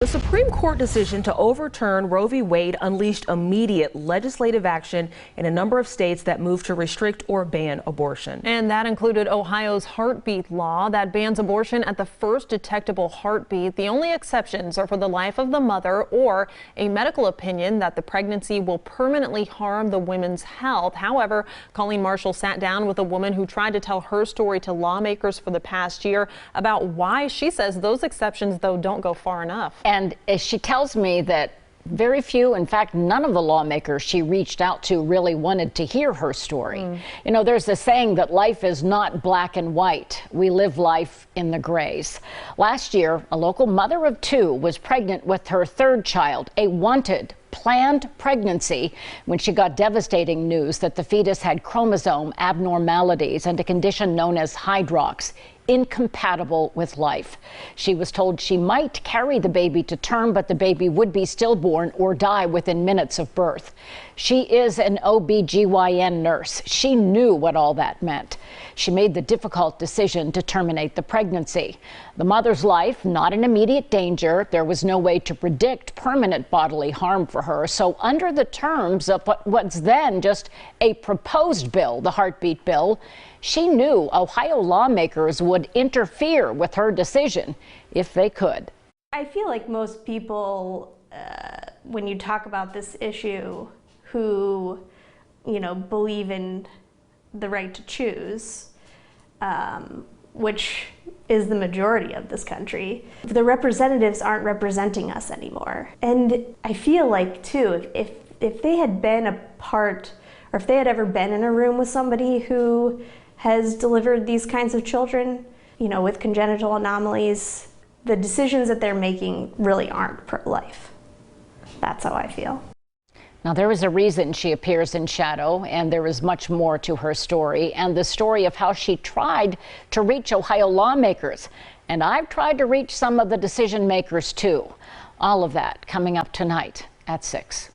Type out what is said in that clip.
The Supreme Court decision to overturn Roe v. Wade unleashed immediate legislative action in a number of states that moved to restrict or ban abortion. And that included Ohio's heartbeat law that bans abortion at the first detectable heartbeat. The only exceptions are for the life of the mother or a medical opinion that the pregnancy will permanently harm the woman's health. However, Colleen Marshall sat down with a woman who tried to tell her story to lawmakers for the past year about why she says those exceptions, though, don't go far enough. And she tells me that very few, in fact, none of the lawmakers she reached out to really wanted to hear her story. You know, there's a saying that life is not black and white. We live life in the grays. Last year, a local mother of two was pregnant with her third child, a wanted planned pregnancy, when she got devastating news that the fetus had chromosome abnormalities and a condition known as hydrox, incompatible with life. She was told she might carry the baby to term, but the baby would be stillborn or die within minutes of birth. She is an OB/GYN nurse. She knew what all that meant. She made the difficult decision to terminate the pregnancy. The mother's life, not in immediate danger. There was no way to predict permanent bodily harm for her. So under the terms of what's then just a proposed bill, the heartbeat bill, she knew Ohio lawmakers would interfere with her decision if they could. I feel like most people, when you talk about this issue, who, believe in the right to choose, which is the majority of this country, the representatives aren't representing us anymore. And I feel like, too, if they had been a part, or if they had ever been in a room with somebody who has delivered these kinds of children, with congenital anomalies, the decisions that they're making really aren't pro-life. That's how I feel. Now, there is a reason she appears in shadow, and there is much more to her story, and the story of how she tried to reach Ohio lawmakers. And I've tried to reach some of the decision makers, too. All of that coming up tonight at 6.